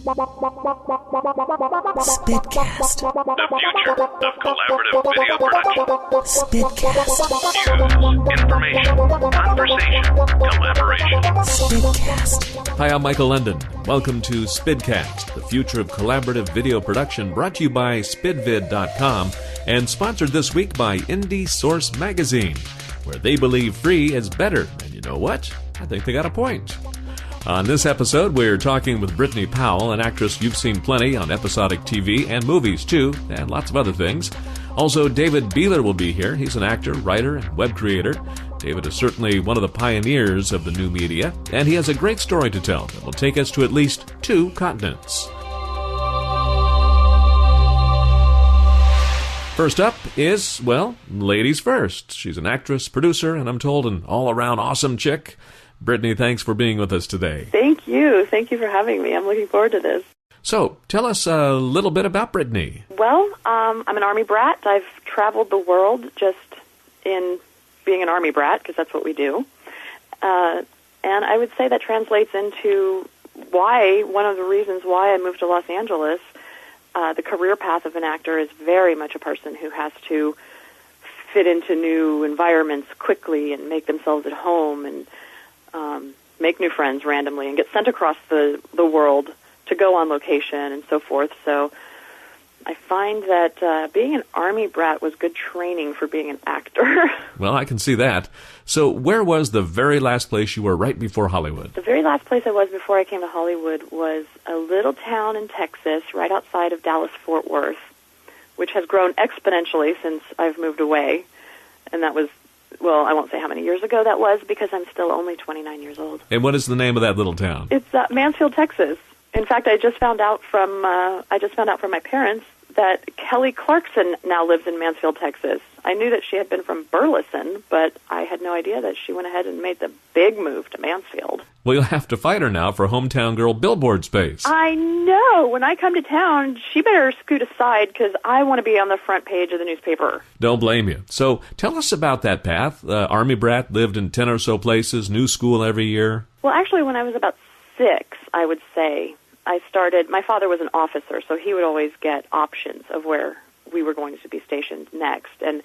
Spitcast. The future of collaborative video production. Spitcast. News, information, conversation, collaboration. Spitcast. Hi, I'm Michael London. Welcome to Spidcast, the future of collaborative video production, brought to you by Spidvid.com and sponsored this week by Indie Source Magazine, where they believe free is better. And you know what? I think they got a point. On this episode, we're talking with Brittany Powell, an actress you've seen plenty on episodic TV and movies too, and lots of other things. Also, David Beeler will be here. He's an actor, writer, and web creator. David is certainly one of the pioneers of the new media, and he has a great story to tell that will take us to at least 2 continents. First up is, well, ladies first. She's an actress, producer, and I'm told an all-around awesome chick. Brittany, thanks for being with us today. Thank you. Thank you for having me. I'm looking forward to this. So, tell us a little bit about Brittany. Well, I'm an Army brat. I've traveled the world just in being an Army brat, because that's what we do. And I would say that translates into one of the reasons why I moved to Los Angeles. The career path of an actor is very much a person who has to fit into new environments quickly and make themselves at home and make new friends randomly and get sent across the world to go on location and so forth. So I find that being an Army brat was good training for being an actor. Well, I can see that. So where was the very last place you were right before Hollywood? The very last place I was before I came to Hollywood was a little town in Texas right outside of Dallas-Fort Worth, which has grown exponentially since I've moved away. And that was, well, I won't say how many years ago that was because I'm still only 29 years old. And what is the name of that little town? It's Mansfield, Texas. In fact, I just found out from my parents that Kelly Clarkson now lives in Mansfield, Texas. I knew that she had been from Burleson, but I had no idea that she went ahead and made the big move to Mansfield. Well, you'll have to fight her now for hometown girl billboard space. I know. When I come to town, she better scoot aside because I want to be on the front page of the newspaper. Don't blame you. So tell us about that path. Army brat, lived in 10 or so places, new school every year. Well, actually, when I was about 6, I would say, my father was an officer, so he would always get options of where we were going to be stationed next. And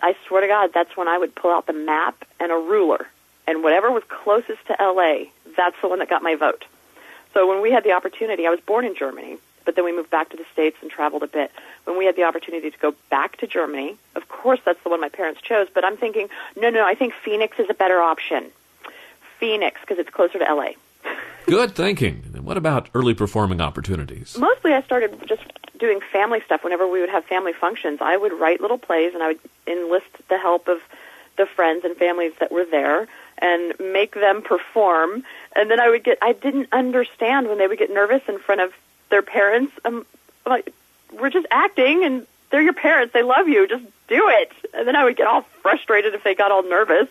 I swear to God, that's when I would pull out the map and a ruler. And whatever was closest to L.A., that's the one that got my vote. So when we had the opportunity, I was born in Germany, but then we moved back to the States and traveled a bit. When we had the opportunity to go back to Germany, of course that's the one my parents chose, but I'm thinking, no, I think Phoenix is a better option. Phoenix, because it's closer to L.A. Good thinking. And what about early performing opportunities? Mostly I started just doing family stuff. Whenever we would have family functions, I would write little plays, and I would enlist the help of the friends and families that were there and make them perform. And then I didn't understand when they would get nervous in front of their parents. I'm like, we're just acting, and they're your parents. They love you. Just do it. And then I would get all frustrated if they got all nervous.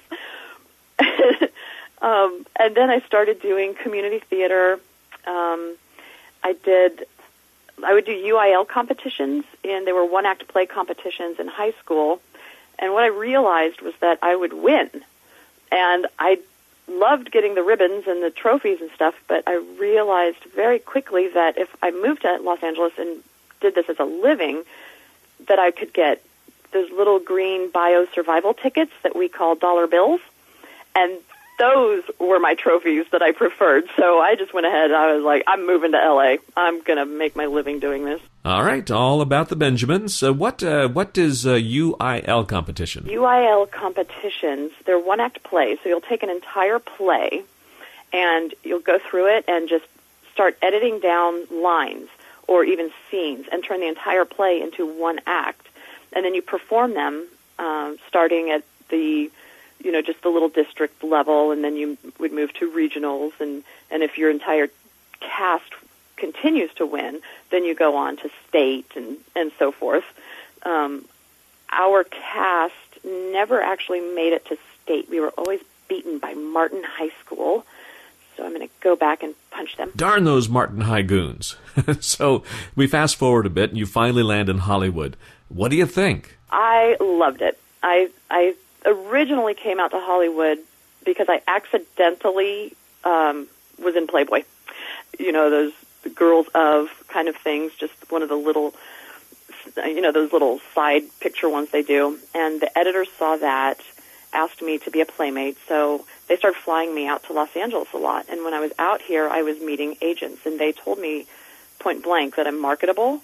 And then I started doing community theater. I would do UIL competitions, and they were one-act play competitions in high school. And what I realized was that I would win. And I loved getting the ribbons and the trophies and stuff, but I realized very quickly that if I moved to Los Angeles and did this as a living, that I could get those little green bio survival tickets that we call dollar bills. And those were my trophies that I preferred. So I just went ahead. I was like, I'm moving to L.A. I'm going to make my living doing this. All right, all about the Benjamins. What is UIL competition? UIL competitions, they're one-act plays. So you'll take an entire play, and you'll go through it and just start editing down lines or even scenes and turn the entire play into one act. And then you perform them starting at just the little district level, and then you would move to regionals, and if your entire cast continues to win, then you go on to state and so forth. Our cast never actually made it to state. We were always beaten by Martin High School, so I'm going to go back and punch them. Darn those Martin High goons. So we fast forward a bit, and you finally land in Hollywood. What do you think? I loved it. I originally came out to Hollywood because I accidentally was in Playboy. You know, those the Girls of kind of things, just one of the little, those little side picture ones they do. And the editors saw that, asked me to be a playmate, so they started flying me out to Los Angeles a lot. And when I was out here, I was meeting agents, and they told me point blank that I'm marketable,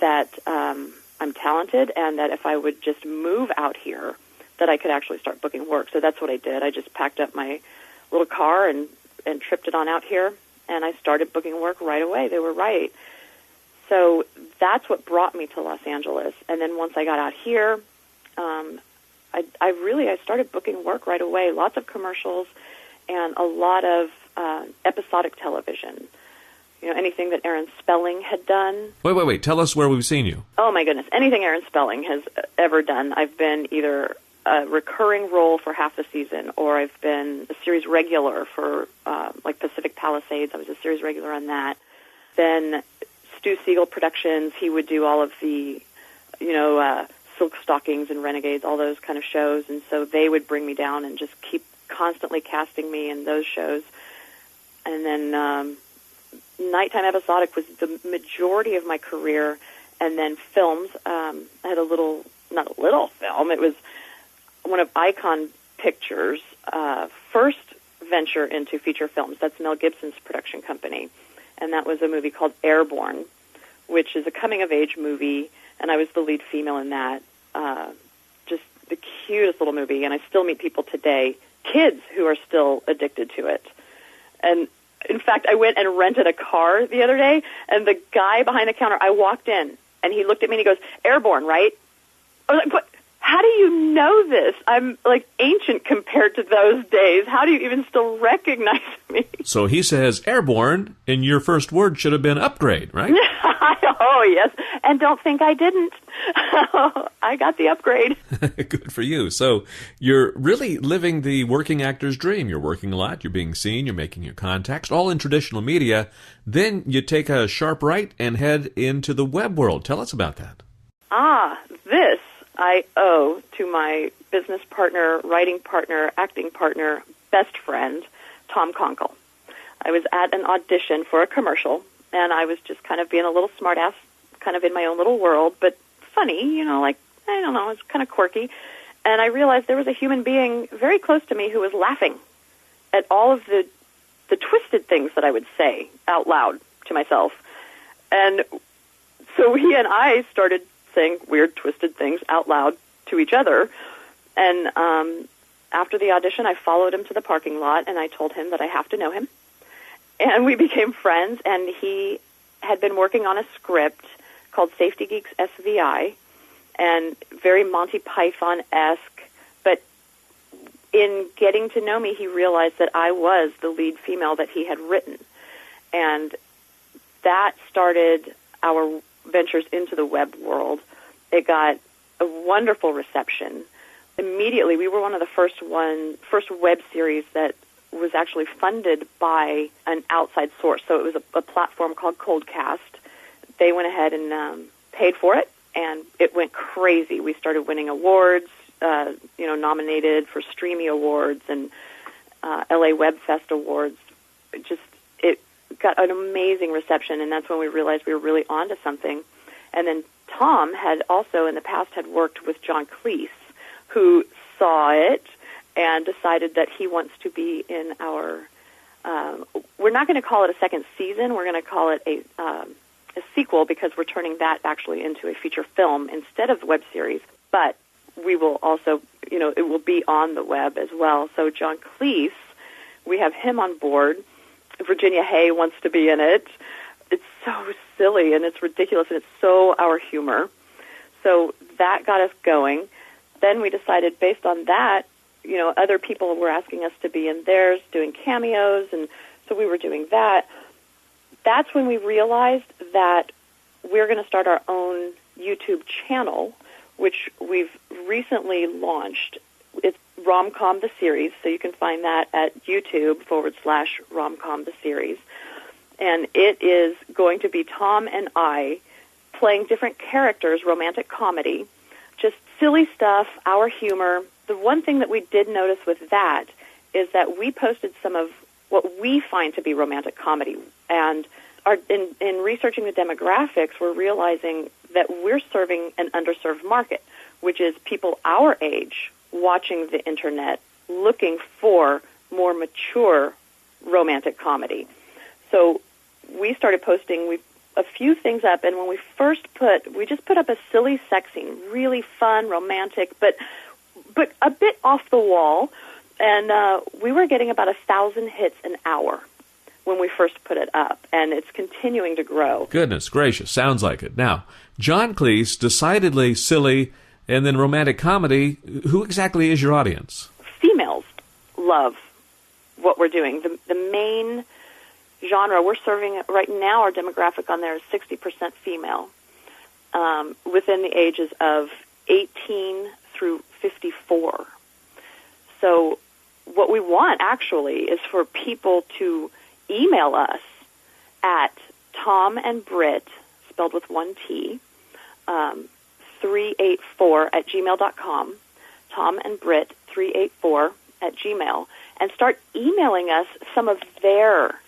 that I'm talented, and that if I would just move out here, that I could actually start booking work. So that's what I did. I just packed up my little car and tripped it on out here, and I started booking work right away. They were right. So that's what brought me to Los Angeles. And then once I got out here, I started booking work right away. Lots of commercials and a lot of episodic television. Anything that Aaron Spelling had done. Wait. Tell us where we've seen you. Oh, my goodness. Anything Aaron Spelling has ever done. I've been either a recurring role for half the season, or I've been a series regular for, like Pacific Palisades. I was a series regular on that. Then Stu Siegel Productions, he would do all of the, Silk Stockings and Renegades, all those kind of shows. And so they would bring me down and just keep constantly casting me in those shows. And then nighttime episodic was the majority of my career. And then films, I had not a little film, it was one of Icon Pictures' first venture into feature films. That's Mel Gibson's production company. And that was a movie called Airborne, which is a coming-of-age movie, and I was the lead female in that. Just the cutest little movie, and I still meet people today, kids who are still addicted to it. And in fact, I went and rented a car the other day, and the guy behind the counter, I walked in, and he looked at me and he goes, "Airborne, right?" I was like, "What? How do you know this? I'm like ancient compared to those days. How do you even still recognize me?" So he says Airborne, and your first word should have been upgrade, right? Oh, yes. And don't think I didn't. I got the upgrade. Good for you. So you're really living the working actor's dream. You're working a lot, you're being seen, you're making your contacts, all in traditional media. Then you take a sharp right and head into the web world. Tell us about that. This I owe to my business partner, writing partner, acting partner, best friend, Tom Conkle. I was at an audition for a commercial, and I was just kind of being a little smartass, kind of in my own little world, but funny, I don't know, it's kind of quirky. And I realized there was a human being very close to me who was laughing at all of the twisted things that I would say out loud to myself. And so he and I started saying weird, twisted things out loud to each other. And after the audition, I followed him to the parking lot, and I told him that I have to know him. And we became friends, and he had been working on a script called Safety Geeks SVI, and very Monty Python-esque. But in getting to know me, he realized that I was the lead female that he had written. And that started our ventures into the web world. It got a wonderful reception. Immediately, we were one of the first web series that was actually funded by an outside source. So it was a platform called Coldcast. They went ahead and paid for it, and it went crazy. We started winning awards, nominated for Streamy Awards and LA Web Fest Awards. It got an amazing reception, and that's when we realized we were really onto something. And then Tom had also in the past had worked with John Cleese, who saw it and decided that he wants to be in our, we're not going to call it a second season, we're going to call it a sequel, because we're turning that actually into a feature film instead of the web series. But we will also, it will be on the web as well. So John Cleese, we have him on board. Virginia Hay wants to be in it. It's so silly and it's ridiculous and it's so our humor. So that got us going. Then we decided based on that, other people were asking us to be in theirs, doing cameos, and so we were doing that. That's when we realized that we're going to start our own YouTube channel, which we've recently launched. It's Romcom the Series, so you can find that at YouTube/Romcom the Series. And it is going to be Tom and I playing different characters, romantic comedy, just silly stuff, our humor. The one thing that we did notice with that is that we posted some of what we find to be romantic comedy. And in researching the demographics, we're realizing that we're serving an underserved market, which is people our age watching the Internet, looking for more mature romantic comedy. So we started posting a few things up, and when we just put up a silly sex scene, really fun, romantic, but a bit off the wall, and we were getting about 1,000 hits an hour when we first put it up, and it's continuing to grow. Goodness gracious, sounds like it. Now, John Cleese, decidedly silly, and then romantic comedy. Who exactly is your audience? Females love what we're doing. The main genre we're serving right now, our demographic on there is 60% female, within the ages of 18 through 54. So what we want, actually, is for people to email us at Tom and Britt, spelled with one T, 384 at gmail.com, Tom and Britt 384 at gmail, and start emailing us some of their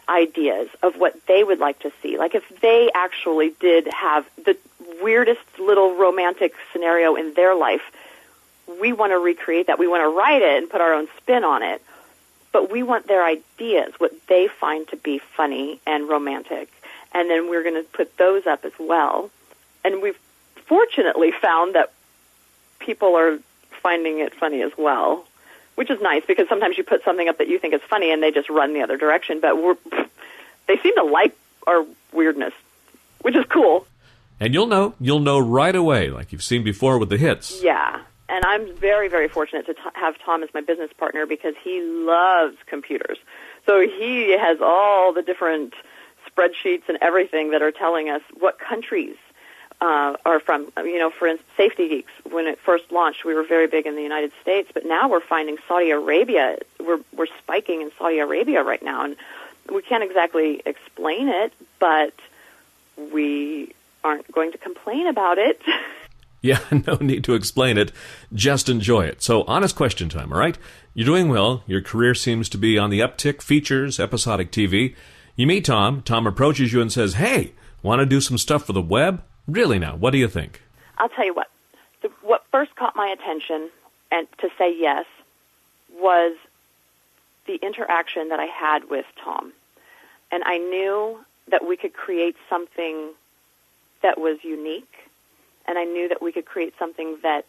ideas of what they would like to see. Like if they actually did have the weirdest little romantic scenario in their life, we want to recreate that. We want to write it and put our own spin on it. But we want their ideas, what they find to be funny and romantic. And then we're going to put those up as well. And we've fortunately found that people are finding it funny as well, which is nice because sometimes you put something up that you think is funny and they just run the other direction. But they seem to like our weirdness, which is cool. And you'll know right away, like you've seen before with the hits. Yeah. And I'm very, very fortunate to have Tom as my business partner because he loves computers. So he has all the different spreadsheets and everything that are telling us what countries are from. You know, for instance, Safety Geeks, when it first launched, we were very big in the United States, but now we're finding Saudi Arabia. We're spiking in Saudi Arabia right now, and we can't exactly explain it, but we aren't going to complain about it. Yeah, no need to explain it. Just enjoy it. So, honest question time, all right? You're doing well. Your career seems to be on the uptick. Features, episodic TV. You meet Tom. Tom approaches you and says, hey, want to do some stuff for the web? Really now, what do you think? I'll tell you what. What first caught my attention, and to say yes, was the interaction that I had with Tom. And I knew that we could create something that was unique. And I knew that we could create something that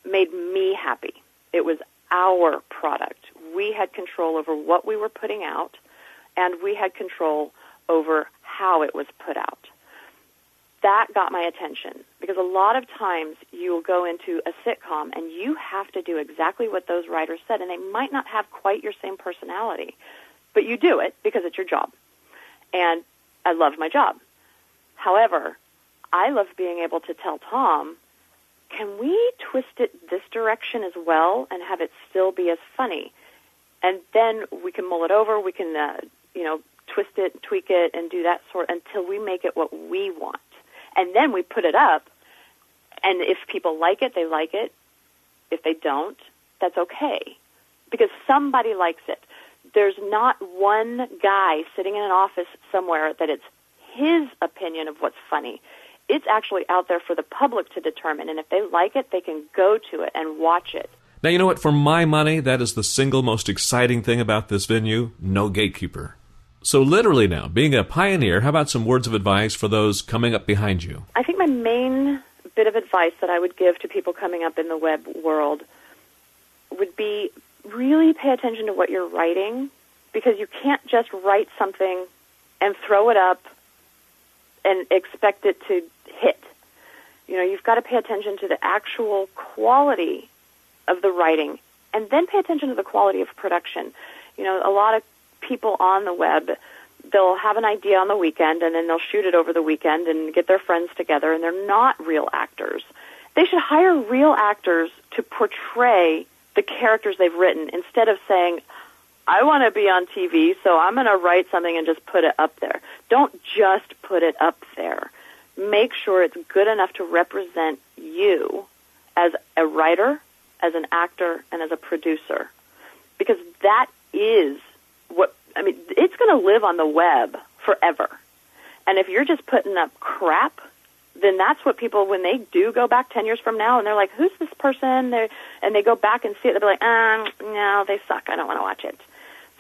made me happy. It was our product. We had control over what we were putting out, and we had control over how it was put out. That got my attention, because a lot of times you'll go into a sitcom and you have to do exactly what those writers said, and they might not have quite your same personality, but you do it because it's your job. And I love my job. However, I love being able to tell Tom, can we twist it this direction as well and have it still be as funny? And then we can mull it over, we can, twist it, tweak it, and do that sort until we make it what we want. And then we put it up, and if people like it, they like it. If they don't, that's okay, because somebody likes it. There's not one guy sitting in an office somewhere that it's his opinion of what's funny. It's actually out there for the public to determine, and if they like it, they can go to it and watch it. Now, you know what? For my money, that is the single most exciting thing about this venue. No gatekeeper. So literally now, being a pioneer, how about some words of advice for those coming up behind you? I think my main bit of advice that I would give to people coming up in the web world would be really pay attention to what you're writing, because you can't just write something and throw it up and expect it to hit. You know, you've got to pay attention to the actual quality of the writing, and then pay attention to the quality of production. You know, a lot of people on the web, they'll have an idea on the weekend, and then they'll shoot it over the weekend and get their friends together, and they're not real actors. They should hire real actors to portray the characters they've written, instead of saying, I want to be on TV, so I'm going to write something and just put it up there. Don't just put it up there. Make sure it's good enough to represent you as a writer, as an actor, and as a producer. Because that is what, it's going to live on the web forever. And if you're just putting up crap, then that's what people, when they do go back 10 years from now, and they're like, who's this person? And they go back and see it, they'll be like, no, they suck. I don't want to watch it.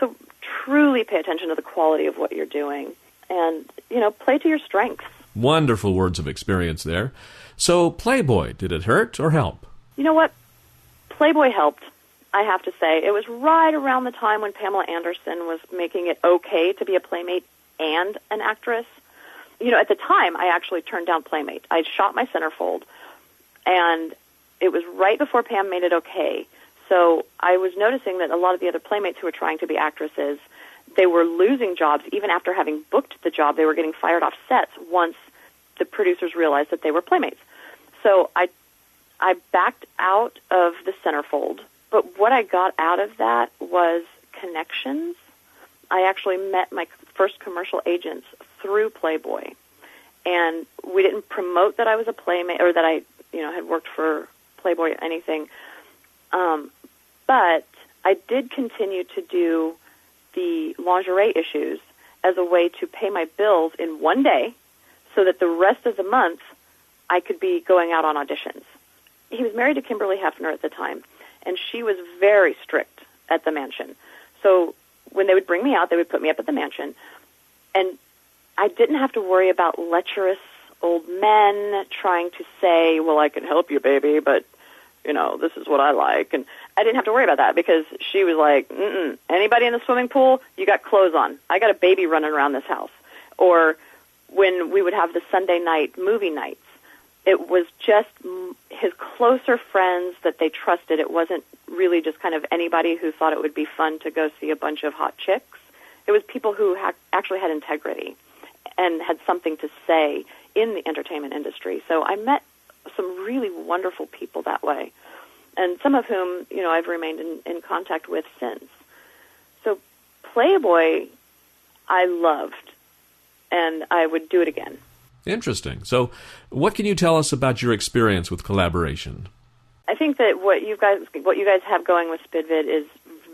So truly pay attention to the quality of what you're doing and, play to your strengths. Wonderful words of experience there. So Playboy, did it hurt or help? You know what? Playboy helped, I have to say. It was right around the time when Pamela Anderson was making it okay to be a Playmate and an actress. At the time, I actually turned down Playmate. I shot my centerfold, and it was right before Pam made it okay. So I was noticing that a lot of the other Playmates who were trying to be actresses, they were losing jobs. Even after having booked the job, they were getting fired off sets once the producers realized that they were Playmates. So I backed out of the centerfold. But what I got out of that was connections. I actually met my first commercial agents through Playboy. And we didn't promote that I was a Playmate or that I, had worked for Playboy or anything. But I did continue to do the lingerie issues as a way to pay my bills in one day so that the rest of the month I could be going out on auditions. He was married to Kimberly Hefner at the time, and she was very strict at the mansion. So when they would bring me out, they would put me up at the mansion, and I didn't have to worry about lecherous old men trying to say, well, I can help you, baby, but, this is what I like. And I didn't have to worry about that because she was like, anybody in the swimming pool, you got clothes on. I got a baby running around this house. Or when we would have the Sunday night movie nights, it was just his closer friends that they trusted. It wasn't really just kind of anybody who thought it would be fun to go see a bunch of hot chicks. It was people who actually had integrity and had something to say in the entertainment industry. So I met some really wonderful people that way, and some of whom, I've remained in contact with since. So Playboy, I loved, and I would do it again. Interesting. So what can you tell us about your experience with collaboration? I think that what you guys have going with SpidVid is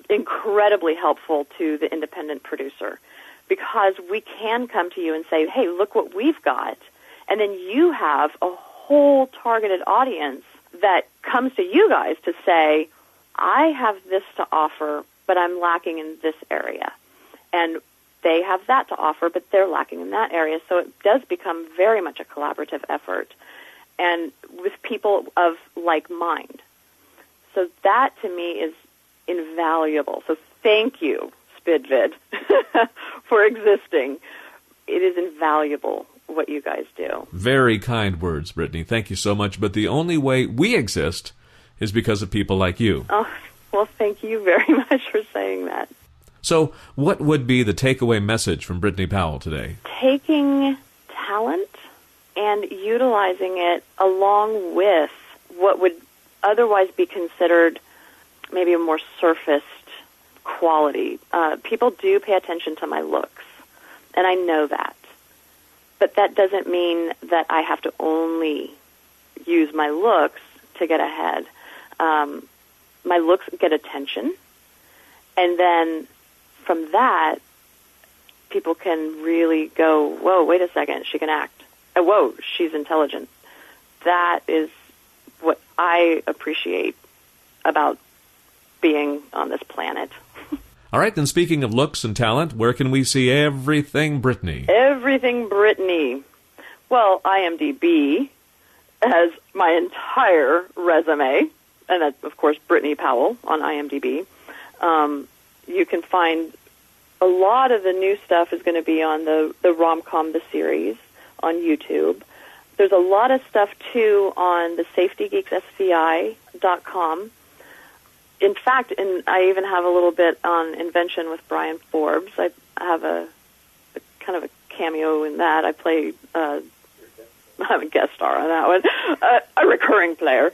incredibly helpful to the independent producer, because we can come to you and say, hey, look what we've got, and then you have a whole targeted audience that comes to you guys to say, I have this to offer, but I'm lacking in this area. And they have that to offer, but they're lacking in that area. So it does become very much a collaborative effort, and with people of like mind. So that, to me, is invaluable. So thank you, SpidVid, for existing. It is invaluable what you guys do. Very kind words, Brittany. Thank you so much. But the only way we exist is because of people like you. Oh, well, thank you very much for saying that. So what would be the takeaway message from Brittany Powell today? Taking talent and utilizing it along with what would otherwise be considered maybe a more surfaced quality. People do pay attention to my looks, and I know that. But that doesn't mean that I have to only use my looks to get ahead. My looks get attention, and then from that, people can really go, whoa, wait a second, she can act. Whoa, she's intelligent. That is what I appreciate about being on this planet. All right, then speaking of looks and talent, where can we see everything Brittany? Everything Brittany. Well, IMDb has my entire resume, and that's, of course, Brittany Powell on IMDb. You can find a lot of the new stuff is going to be on the Rom-Com, the series, on YouTube. There's a lot of stuff, too, on the SafetyGeeksSCI.com. In fact, I even have a little bit on Invention with Brian Forbes. I have a kind of a cameo in that. I play, I'm a guest star on that one, a recurring player.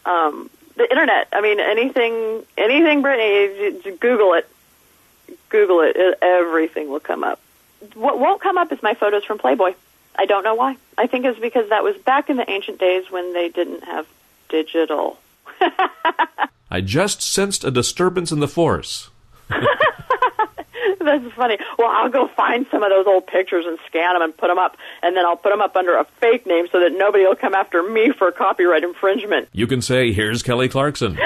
The Internet, I mean, anything, Brittany, Google it. Google it. Everything will come up. What won't come up is my photos from Playboy. I don't know why. I think it's because that was back in the ancient days when they didn't have digital. I just sensed a disturbance in the force. That's funny. Well, I'll go find some of those old pictures and scan them and put them up, and then I'll put them up under a fake name so that nobody will come after me for copyright infringement. You can say, here's Kelly Clarkson.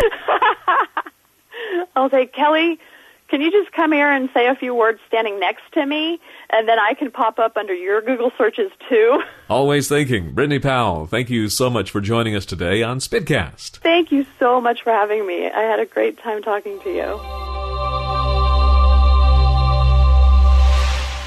I'll say, Kelly, can you just come here and say a few words standing next to me, and then I can pop up under your Google searches too? Always thinking. Brittany Powell, thank you so much for joining us today on Spidcast. Thank you so much for having me. I had a great time talking to you.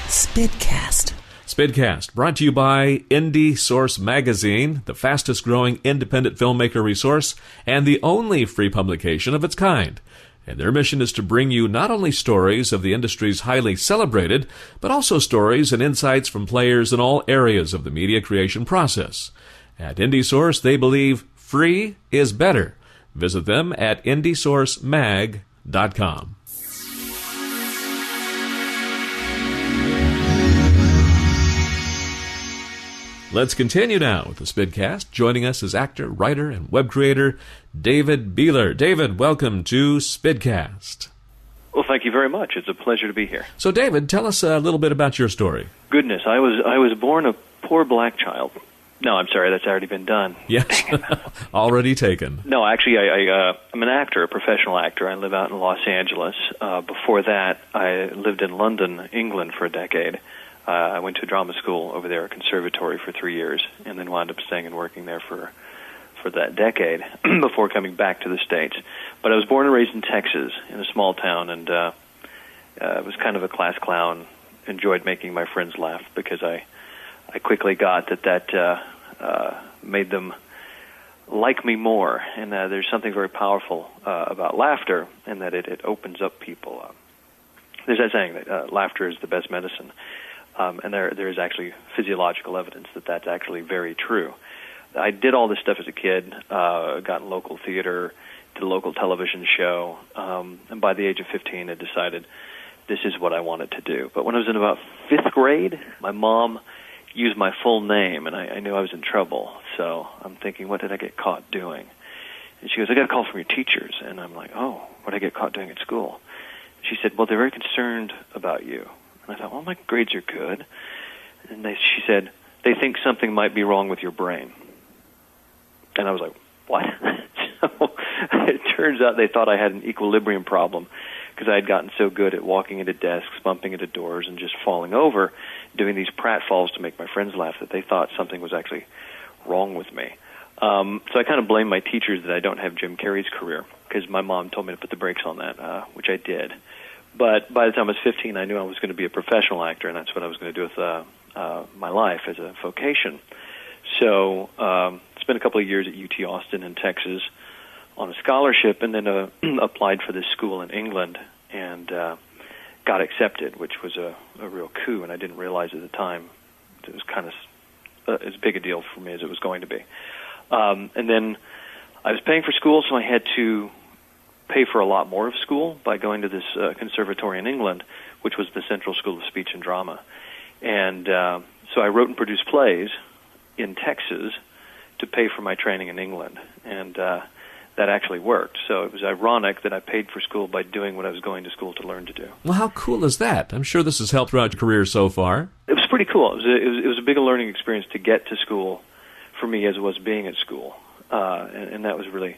Spidcast. Spidcast, brought to you by Indie Source Magazine, the fastest-growing independent filmmaker resource and the only free publication of its kind. And their mission is to bring you not only stories of the industry's highly celebrated, but also stories and insights from players in all areas of the media creation process. At IndieSource, they believe free is better. Visit them at indiesourcemag.com. Let's continue now with the Spidcast. Joining us is actor, writer, and web creator David Beeler. David, welcome to Spidcast. Well, thank you very much. It's a pleasure to be here. So, David, tell us a little bit about your story. Goodness, I was born a poor black child. No, I'm sorry, that's already been done. Yes, already taken. No, actually, I'm an actor, a professional actor. I live out in Los Angeles. Before that, I lived in London, England, for a decade. I went to drama school over there, a conservatory, for 3 years, and then wound up staying and working there for that decade before coming back to the States. But I was born and raised in Texas, in a small town, and was kind of a class clown. Enjoyed making my friends laugh because I quickly got that made them like me more. And there's something very powerful about laughter, and that it opens up people. There's that saying that laughter is the best medicine. And there is actually physiological evidence that that's actually very true. I did all this stuff as a kid, got in local theater, did a local television show, and by the age of 15 I decided this is what I wanted to do. But when I was in about 5th grade, my mom used my full name, and I knew I was in trouble. So I'm thinking, what did I get caught doing? And she goes, I got a call from your teachers. And I'm like, oh, what did I get caught doing at school? She said, well, they're very concerned about you. And I thought, well, my grades are good. And she said, they think something might be wrong with your brain. And I was like, what? So it turns out they thought I had an equilibrium problem because I had gotten so good at walking into desks, bumping into doors, and just falling over, doing these pratfalls to make my friends laugh, that they thought something was actually wrong with me. So I kind of blame my teachers that I don't have Jim Carrey's career because my mom told me to put the brakes on that, which I did. But by the time I was 15, I knew I was going to be a professional actor, and that's what I was going to do with my life as a vocation. So spent a couple of years at UT Austin in Texas on a scholarship, and then applied for this school in England and got accepted, which was a real coup, and I didn't realize at the time it was kind of as big a deal for me as it was going to be. And then I was paying for school, so I had to pay for a lot more of school by going to this conservatory in England, which was the Central School of Speech and Drama. And so I wrote and produced plays in Texas to pay for my training in England. And that actually worked. So it was ironic that I paid for school by doing what I was going to school to learn to do. Well, how cool is that? I'm sure this has helped throughout your career so far. It was pretty cool. It was a big learning experience to get to school for me as it was being at school. And that was really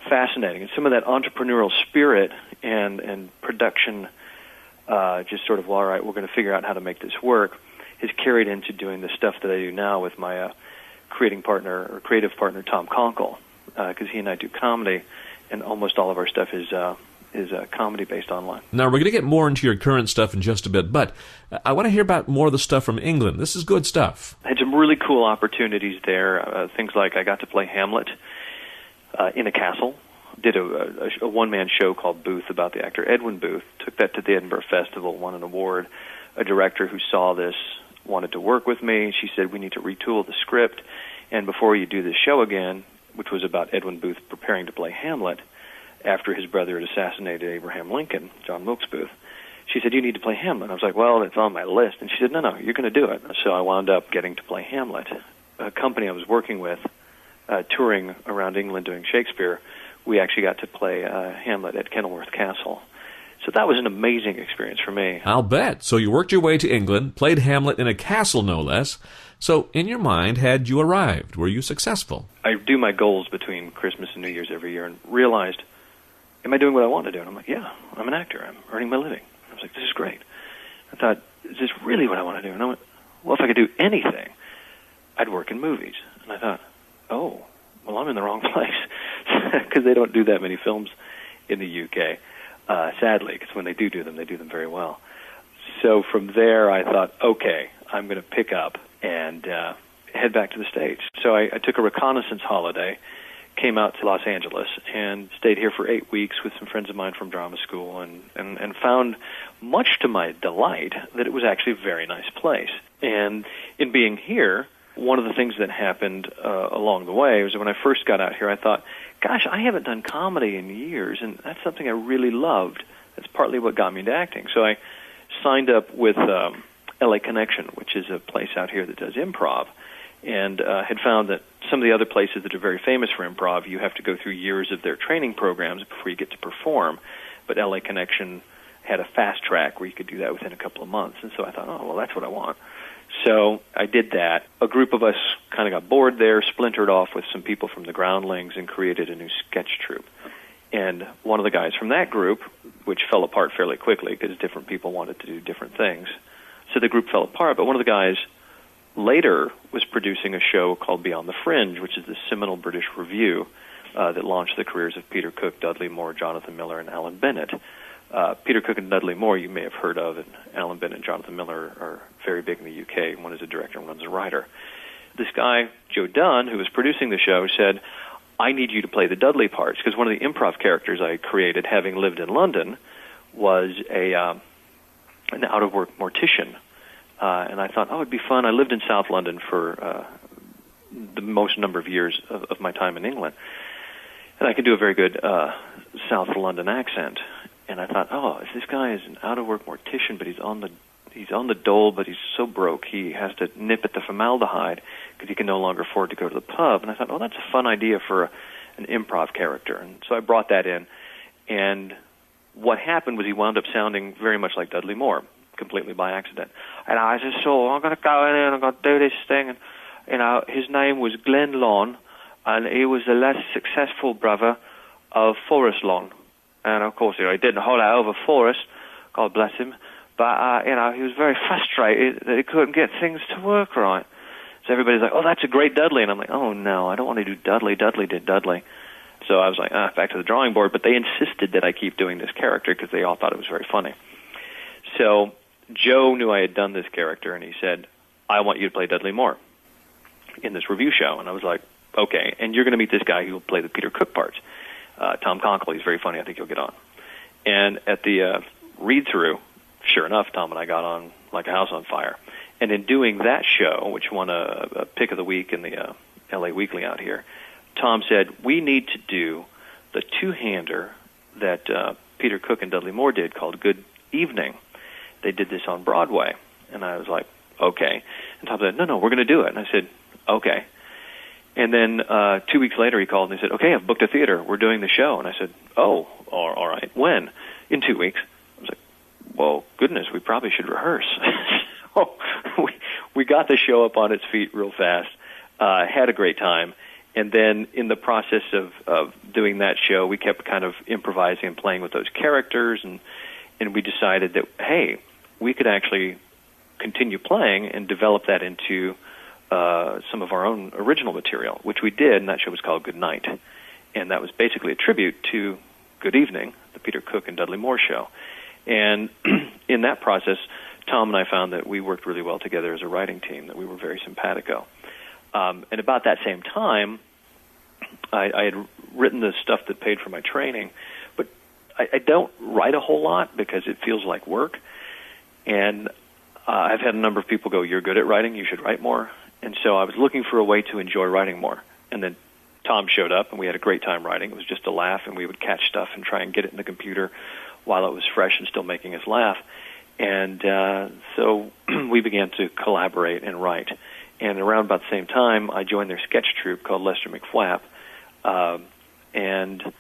fascinating. And some of that entrepreneurial spirit and production, just sort of, well, all right, we're going to figure out how to make this work, has carried into doing the stuff that I do now with my creative partner, Tom Conkle, because he and I do comedy, and almost all of our stuff is comedy-based online. Now, we're going to get more into your current stuff in just a bit, but I want to hear about more of the stuff from England. This is good stuff. I had some really cool opportunities there, things like I got to play Hamlet in a castle, did a one-man show called Booth about the actor Edwin Booth, took that to the Edinburgh Festival, won an award. A director who saw this wanted to work with me. She said, we need to retool the script, and before you do this show again, which was about Edwin Booth preparing to play Hamlet after his brother had assassinated Abraham Lincoln, John Wilkes Booth, she said, you need to play Hamlet. I was like, well, it's on my list. And she said, no, you're going to do it. So I wound up getting to play Hamlet. A company I was working with, touring around England doing Shakespeare, we actually got to play Hamlet at Kenilworth Castle. So that was an amazing experience for me. I'll bet. So you worked your way to England, played Hamlet in a castle, no less. So in your mind, had you arrived? Were you successful? I do my goals between Christmas and New Year's every year and realized, am I doing what I want to do? And I'm like, yeah, I'm an actor. I'm earning my living. I was like, this is great. I thought, is this really what I want to do? And I went, well, if I could do anything, I'd work in movies. And I thought, oh, well, I'm in the wrong place because they don't do that many films in the UK, sadly, because when they do them, they do them very well. So from there, I thought, okay, I'm going to pick up and head back to the States. So I took a reconnaissance holiday, came out to Los Angeles, and stayed here for 8 weeks with some friends of mine from drama school, and found, much to my delight, that it was actually a very nice place. And in being here, one of the things that happened along the way was when I first got out here, I thought, gosh, I haven't done comedy in years, and that's something I really loved. That's partly what got me into acting. So I signed up with LA Connection, which is a place out here that does improv, and had found that some of the other places that are very famous for improv, you have to go through years of their training programs before you get to perform. But LA Connection had a fast track where you could do that within a couple of months. And so I thought, oh, well, that's what I want. So I did that. A group of us kind of got bored there, splintered off with some people from the Groundlings, and created a new sketch troupe. And one of the guys from that group, which fell apart fairly quickly because different people wanted to do different things, so the group fell apart. But one of the guys later was producing a show called Beyond the Fringe, which is the seminal British revue that launched the careers of Peter Cook, Dudley Moore, Jonathan Miller, and Alan Bennett. Peter Cook and Dudley Moore you may have heard of, and Alan Bennett and Jonathan Miller are very big in the UK. One is a director and one's a writer. This guy, Joe Dunn, who was producing the show, said, I need you to play the Dudley parts, because one of the improv characters I created, having lived in London, was an out-of-work mortician. And I thought, oh, it'd be fun. I lived in South London for the most number of years of my time in England, and I could do a very good South London accent. And I thought, oh, if this guy is an out-of-work mortician, but he's on the dole, but he's so broke he has to nip at the formaldehyde because he can no longer afford to go to the pub. And I thought, oh, that's a fun idea for an improv character. And so I brought that in. And what happened was he wound up sounding very much like Dudley Moore, completely by accident. And I just saw, I'm going to go in there and I'm going to do this thing. And, his name was Glenn Lawn, and he was the less successful brother of Forrest Lawn. And, of course, he didn't hold out over Forrest, God bless him. But, he was very frustrated that he couldn't get things to work right. So everybody's like, oh, that's a great Dudley. And I'm like, oh, no, I don't want to do Dudley. Dudley did Dudley. So I was like, back to the drawing board. But they insisted that I keep doing this character because they all thought it was very funny. So Joe knew I had done this character, and he said, I want you to play Dudley Moore in this review show. And I was like, okay, and you're going to meet this guy who will play the Peter Cook parts. Tom Conkle, he's very funny. I think you'll get on. And at the read-through, sure enough, Tom and I got on like a house on fire. And in doing that show, which won a pick of the week in the LA Weekly out here, Tom said, we need to do the two-hander that Peter Cook and Dudley Moore did called Good Evening. They did this on Broadway. And I was like, okay. And Tom said, no, we're going to do it. And I said, okay. And then 2 weeks later, he called and he said, okay, I've booked a theater. We're doing the show. And I said, oh, all right. When? In 2 weeks. I was like, well, goodness, we probably should rehearse. So we got the show up on its feet real fast, had a great time. And then in the process of doing that show, we kept kind of improvising and playing with those characters. And we decided that, hey, we could actually continue playing and develop that into some of our own original material, which we did, and that show was called Good Night. And that was basically a tribute to Good Evening, the Peter Cook and Dudley Moore show. And in that process, Tom and I found that we worked really well together as a writing team, that we were very simpatico. And about that same time, I had written the stuff that paid for my training, but I don't write a whole lot because it feels like work. And I've had a number of people go, you're good at writing, you should write more. And so I was looking for a way to enjoy writing more. And then Tom showed up, and we had a great time writing. It was just a laugh, and we would catch stuff and try and get it in the computer while it was fresh and still making us laugh. And so we began to collaborate and write. And around about the same time, I joined their sketch troupe called Lester McFlap. And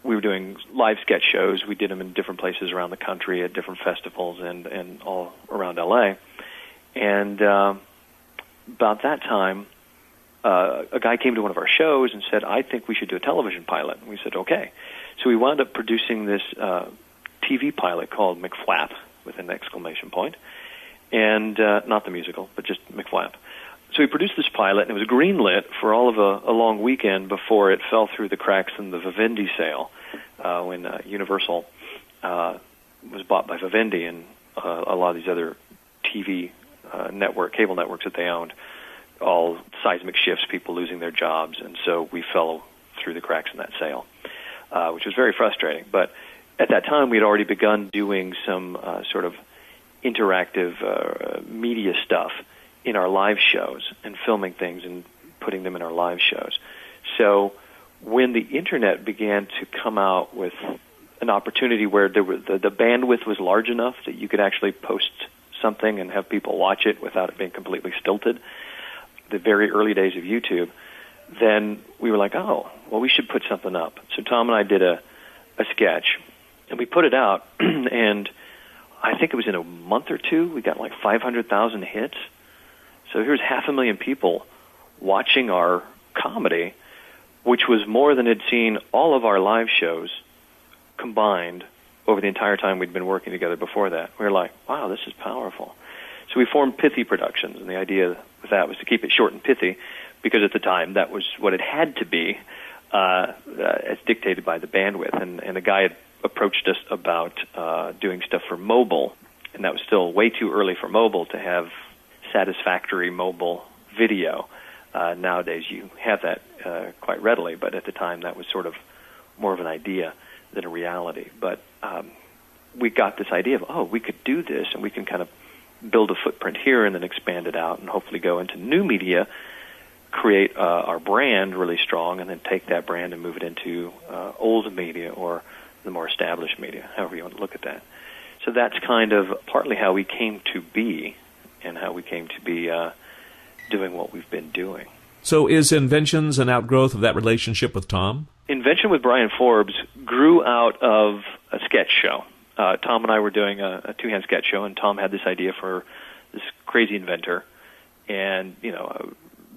we were doing live sketch shows. We did them in different places around the country at different festivals and all around L.A. And about that time, a guy came to one of our shows and said, I think we should do a television pilot. And we said, okay. So we wound up producing this TV pilot called McFlap, with an exclamation point, and not the musical, but just McFlap. So we produced this pilot, and it was greenlit for all of a long weekend before it fell through the cracks in the Vivendi sale when Universal was bought by Vivendi and a lot of these other TV cable networks that they owned, all seismic shifts, people losing their jobs, and so we fell through the cracks in that sale, which was very frustrating. But at that time, we had already begun doing some sort of interactive media stuff in our live shows and filming things and putting them in our live shows. So when the internet began to come out with an opportunity where there were, the bandwidth was large enough that you could actually post something and have people watch it without it being completely stilted, the very early days of YouTube, then we were like, oh, well, we should put something up. So Tom and I did a sketch, and we put it out, and I think it was in a month or two, we got like 500,000 hits. So here's 500,000 people watching our comedy, which was more than had seen all of our live shows combined over the entire time we'd been working together before that. We were like, wow, this is powerful. So we formed Pithy Productions, and the idea with that was to keep it short and pithy, because at the time that was what it had to be, as dictated by the bandwidth. And a guy had approached us about doing stuff for mobile, and that was still way too early for mobile to have satisfactory mobile video. Nowadays you have that quite readily, but at the time that was sort of more of an idea than a reality. But we got this idea of, oh, we could do this, and we can kind of build a footprint here and then expand it out and hopefully go into new media, create our brand really strong, and then take that brand and move it into old media or the more established media, however you want to look at that. So that's kind of partly how we came to be and how we came to be doing what we've been doing. So is Inventions an outgrowth of that relationship with Tom? Invention with Brian Forbes grew out of a sketch show. Tom and I were doing a two-hand sketch show, and Tom had this idea for this crazy inventor, and,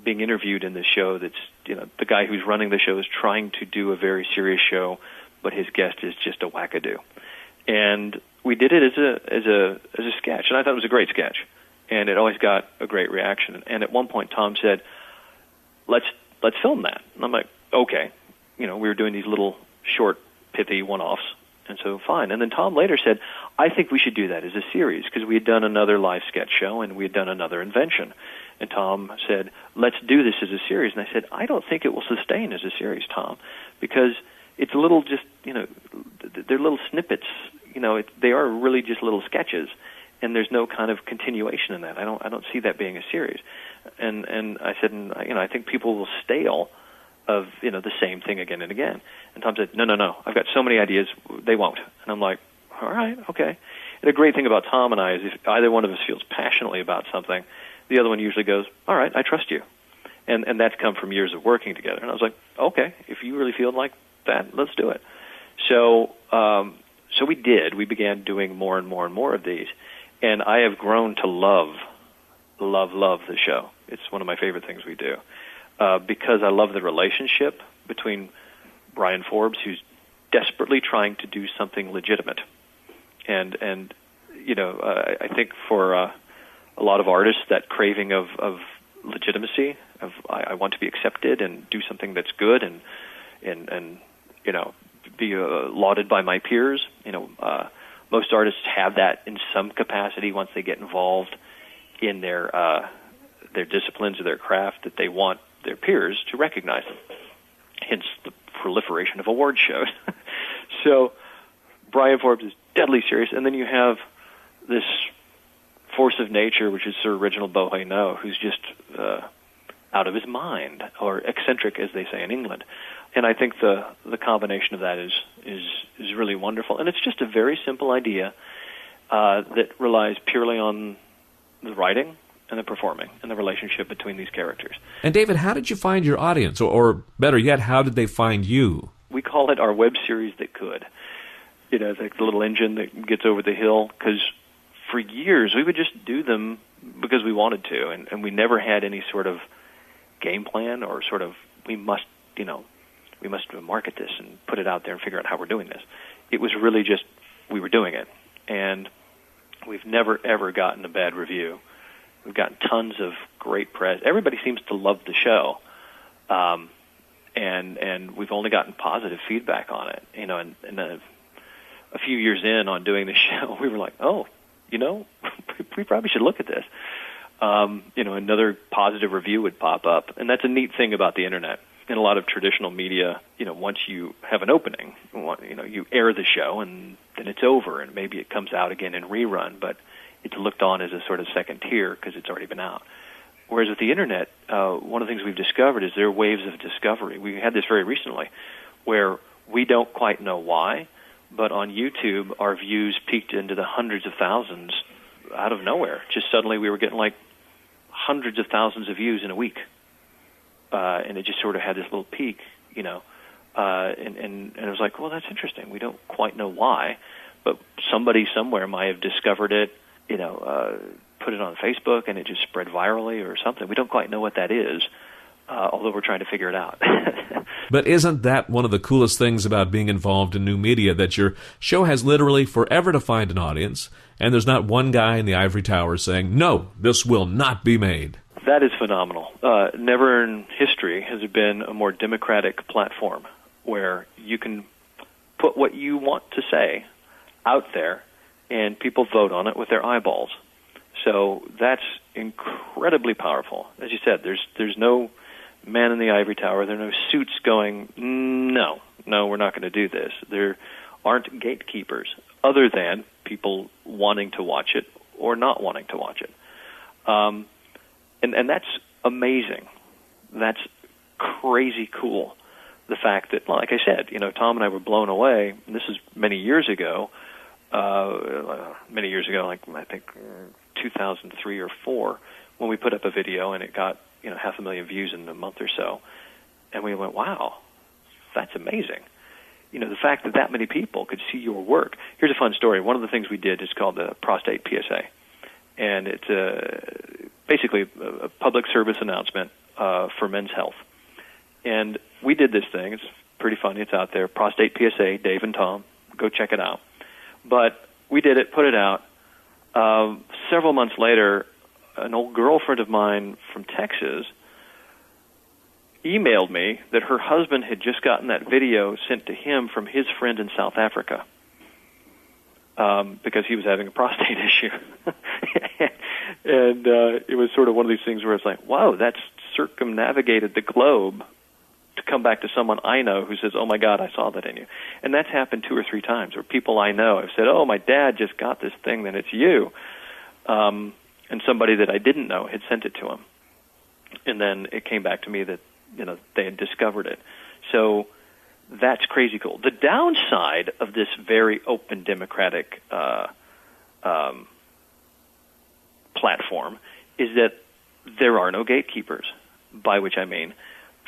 being interviewed in this show that's, the guy who's running the show is trying to do a very serious show, but his guest is just a wackadoo. And we did it as a sketch, and I thought it was a great sketch, and it always got a great reaction. And at one point, Tom said, let's film that. And I'm like, okay. We were doing these little short, pithy one-offs, and so fine. And then Tom later said, I think we should do that as a series, because we had done another live sketch show, and we had done another invention. And Tom said, let's do this as a series. And I said, I don't think it will sustain as a series, Tom, because it's a little just, they're little snippets. They are really just little sketches, and there's no kind of continuation in that. I don't see that being a series. And I said, I think people will stale of, the same thing again and again. And Tom said, no, I've got so many ideas, they won't. And I'm like, all right, okay. And the great thing about Tom and I is if either one of us feels passionately about something, the other one usually goes, all right, I trust you. And that's come from years of working together. And I was like, okay, if you really feel like that, let's do it. So we did. We began doing more and more and more of these. And I have grown to love the show. It's one of my favorite things we do. Because I love the relationship between Brian Forbes, who's desperately trying to do something legitimate. And I think for a lot of artists, that craving of legitimacy, of I want to be accepted and do something that's good and be lauded by my peers. Most artists have that in some capacity once they get involved in their disciplines or their craft, that they want their peers to recognize them. Hence the proliferation of award shows. So Brian Forbes is deadly serious, and then you have this force of nature, which is Sir Reginald Beauharnois, who's just out of his mind, or eccentric, as they say in England. And I think the combination of that is really wonderful. And it's just a very simple idea that relies purely on the writing and the performing and the relationship between these characters. And David, how did you find your audience? Or better yet, how did they find you? we call it our web series that could. You know, like the little engine that gets over the hill, because for years we would just do them because we wanted to, and we never had any sort of game plan or sort of, we must market this and put it out there and figure out how we're doing this. It was really just, we were doing it. And we've never, ever gotten a bad review. We've gotten tons of great press. Everybody seems to love the show. And we've only gotten positive feedback on it. You know, and a few years in on doing the show, we were like, oh, you know, we probably should look at this. You know, another positive review would pop up. And that's a neat thing about the Internet. In a lot of traditional media, you know, once you have an opening, you know, you air the show and then it's over, and maybe it comes out again in rerun, but it's looked on as a sort of second tier because it's already been out. Whereas with the Internet, one of the things we've discovered is there are waves of discovery. We had this very recently where we don't quite know why, but on YouTube, our views peaked into the hundreds of thousands out of nowhere. Just suddenly we were getting like hundreds of thousands of views in a week. And it just sort of had this little peak, you know, and it was like, well, that's interesting. We don't quite know why, but somebody somewhere might have discovered it, you know, put it on Facebook, and it just spread virally or something. We don't quite know what that is, although we're trying to figure it out. But isn't that one of the coolest things about being involved in new media, that your show has literally forever to find an audience, and there's not one guy in the ivory tower saying, no, this will not be made? That is phenomenal. Never in history has there been a more democratic platform where you can put what you want to say out there and people vote on it with their eyeballs. So that's incredibly powerful. As you said, there's no man in the ivory tower. There are no suits going, no, we're not going to do this. There aren't gatekeepers other than people wanting to watch it or not wanting to watch it. And that's amazing. That's crazy cool. The fact that, like I said, you know, Tom and I were blown away. And this is many years ago, like I think 2003 or 4, when we put up a video and it got, you know, 500,000 views in a month or so. And we went, wow, that's amazing. You know, the fact that that many people could see your work. Here's a fun story. One of the things we did is called the Prostate PSA. And it's basically a public service announcement for men's health. And we did this thing. It's pretty funny. It's out there. Prostate PSA, Dave and Tom. Go check it out. But we did it, put it out. Several months later, an old girlfriend of mine from Texas emailed me that her husband had just gotten that video sent to him from his friend in South Africa. Because he was having a prostate issue. And it was sort of one of these things where it's like, wow, that's circumnavigated the globe to come back to someone I know who says, oh, my God, I saw that in you. And that's happened 2 or 3 times where people I know have said, oh, my dad just got this thing, then it's you. And somebody that I didn't know had sent it to him. And then it came back to me that, you know, they had discovered it. So that's crazy cool. The downside of this very open democratic platform is that there are no gatekeepers, by which I mean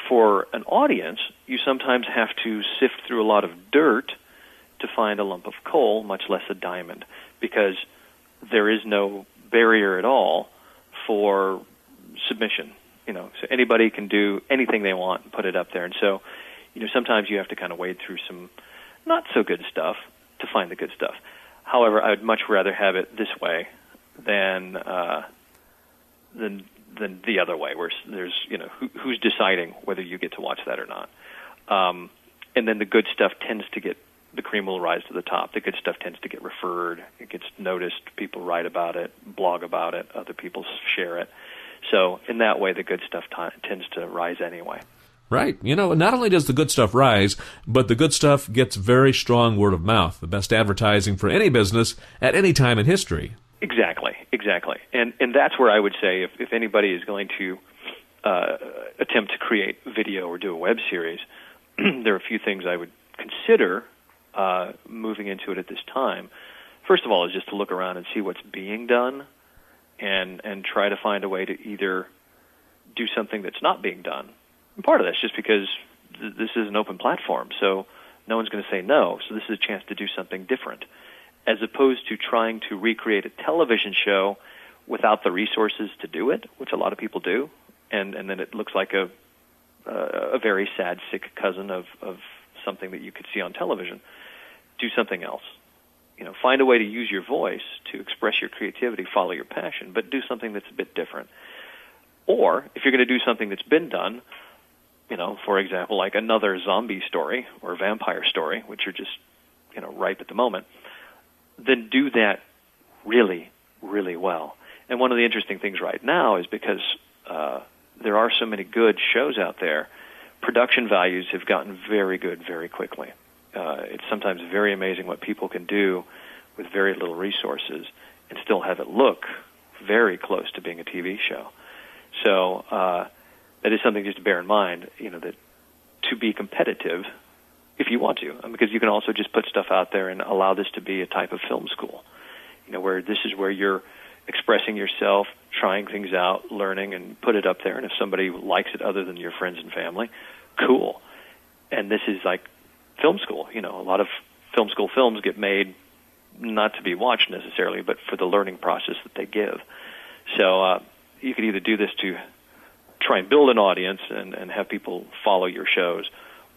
for an audience, you sometimes have to sift through a lot of dirt to find a lump of coal, much less a diamond, because there is no barrier at all for submission. You know, so anybody can do anything they want and put it up there. And so, you know, sometimes you have to kind of wade through some not so good stuff to find the good stuff. However, I would much rather have it this way than the other way, where there's, you know, who's deciding whether you get to watch that or not. And then the good stuff tends to get, the cream will rise to the top. The good stuff tends to get referred. It gets noticed. People write about it, blog about it. Other people share it. So in that way, the good stuff tends to rise anyway. Right. You know, not only does the good stuff rise, but the good stuff gets very strong word of mouth, the best advertising for any business at any time in history. Exactly. And that's where I would say if anybody is going to attempt to create video or do a web series, there are a few things I would consider moving into it at this time. First of all is just to look around and see what's being done and try to find a way to either do something that's not being done. And part of that's just because this is an open platform, so no one's going to say no. So this is a chance to do something different, as opposed to trying to recreate a television show without the resources to do it, which a lot of people do, and then it looks like a very sad, sick cousin of something that you could see on television. Do something else. Find a way to use your voice to express your creativity, follow your passion, but do something that's a bit different. Or if you're going to do something that's been done, for example, like another zombie story or vampire story, which are just, ripe at the moment, then do that really, really well. And one of the interesting things right now is because there are so many good shows out there, production values have gotten very good very quickly. It's sometimes very amazing what people can do with very little resources and still have it look very close to being a TV show. So that is something just to bear in mind, that to be competitive, if you want to, because you can also just put stuff out there and allow this to be a type of film school, where this is where you're expressing yourself, trying things out, learning, and put it up there. And if somebody likes it other than your friends and family, cool. And this is like film school. A lot of film school films get made not to be watched necessarily, but for the learning process that they give. So you could either do this to try and build an audience and have people follow your shows,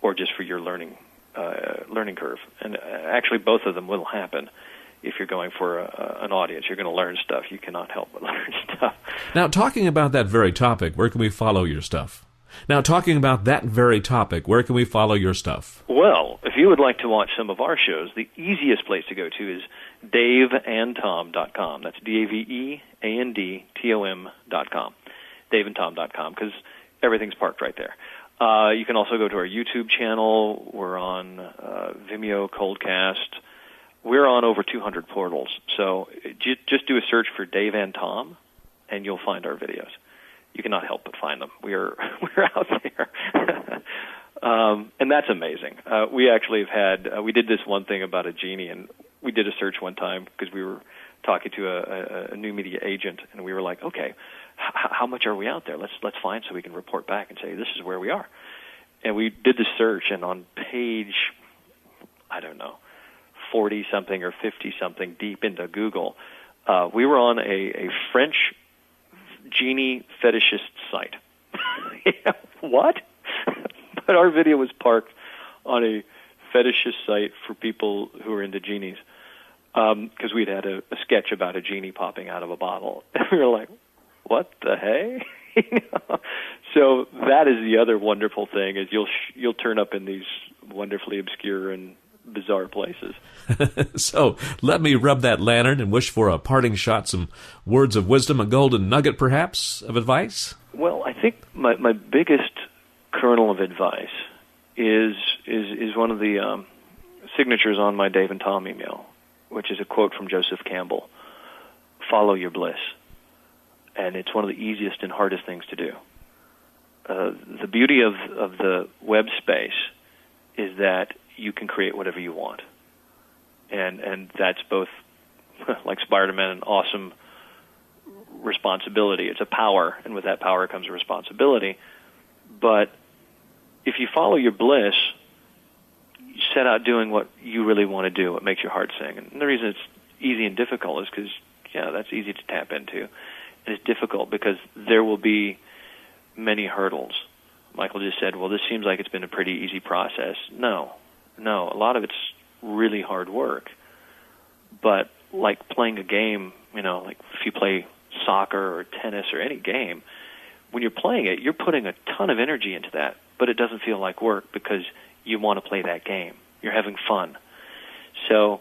or just for your learning curve. And actually, both of them will happen. If you're going for an audience, you're going to learn stuff. You cannot help but learn stuff. Now, talking about that very topic, where can we follow your stuff? Well, if you would like to watch some of our shows, the easiest place to go to is daveandtom.com. That's DaveAndTom.com. DaveandTom.com, because everything's parked right there. You can also go to our YouTube channel. We're on Vimeo, Coldcast. We're on over 200 portals. So just do a search for Dave and Tom, and you'll find our videos. You cannot help but find them. We're out there. And that's amazing. We actually have had, we did this one thing about a genie, and we did a search one time because we were talking to a new media agent, and we were like, okay, how much are we out there? Let's find so we can report back and say, this is where we are. And we did the search, and on page, 40-something or 50-something deep into Google, we were on a French genie fetishist site. What? But our video was parked on a fetishist site for people who are into genies, because we'd had a sketch about a genie popping out of a bottle. And we were like, what the hey? So that is the other wonderful thing, is you'll turn up in these wonderfully obscure and bizarre places. So let me rub that lantern and wish for a parting shot, some words of wisdom, a golden nugget perhaps of advice. Well, I think my biggest kernel of advice is one of the signatures on my Dave and Tom email, which is a quote from Joseph Campbell: "Follow your bliss." And it's one of the easiest and hardest things to do. The beauty of the web space is that you can create whatever you want. And that's both, like Spider-Man, an awesome responsibility. It's a power, and with that power comes a responsibility. But if you follow your bliss, you set out doing what you really want to do, what makes your heart sing. And the reason it's easy and difficult is because, that's easy to tap into. And it's difficult because there will be many hurdles. Michael just said, well, this seems like it's been a pretty easy process. No, a lot of it's really hard work. But like playing a game, like if you play soccer or tennis or any game, when you're playing it, you're putting a ton of energy into that, but it doesn't feel like work because you want to play that game. You're having fun. So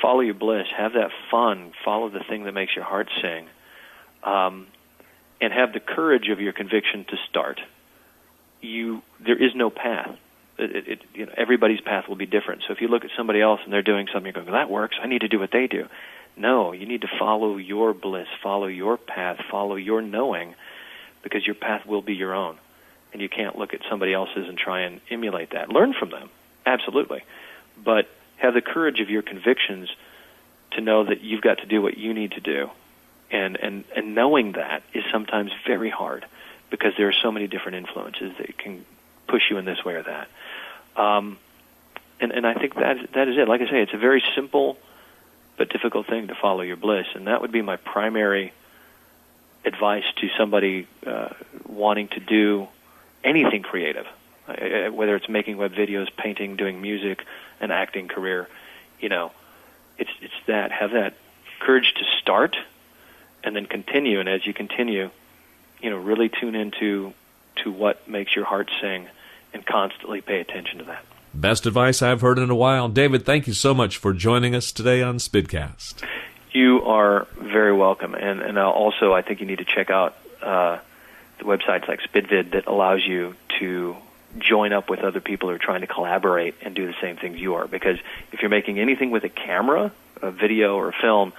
follow your bliss. Have that fun. Follow the thing that makes your heart sing. And have the courage of your conviction to start. There is no path. Everybody's path will be different. So if you look at somebody else and they're doing something, you're going, that works, I need to do what they do. No, you need to follow your bliss, follow your path, follow your knowing, because your path will be your own. And you can't look at somebody else's and try and emulate that. Learn from them, absolutely. But have the courage of your convictions to know that you've got to do what you need to do. And knowing that is sometimes very hard because there are so many different influences that can push you in this way or that. And I think that is it. Like I say, it's a very simple but difficult thing to follow your bliss, and that would be my primary advice to somebody wanting to do anything creative, whether it's making web videos, painting, doing music, an acting career. It's that, have that courage to start and then continue, and as you continue, really tune into what makes your heart sing and constantly pay attention to that. Best advice I've heard in a while. David, thank you so much for joining us today on Spidcast. You are very welcome. And also, I think you need to check out the websites like SpidVid that allows you to join up with other people who are trying to collaborate and do the same things you are. Because if you're making anything with a camera, a video or a film,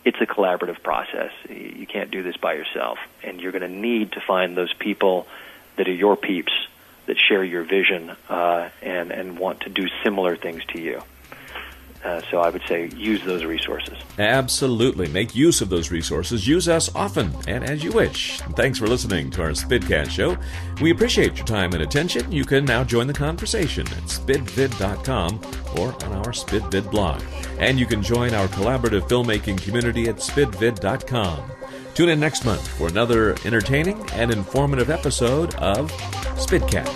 it's a collaborative process. You can't do this by yourself. And you're going to need to find those people that are your peeps, that share your vision and want to do similar things to you. So I would say use those resources. Absolutely. Make use of those resources. Use us often and as you wish. Thanks for listening to our Spidcast show. We appreciate your time and attention. You can now join the conversation at spidvid.com or on our SpidVid blog. And you can join our collaborative filmmaking community at spidvid.com. Tune in next month for another entertaining and informative episode of Spidcast.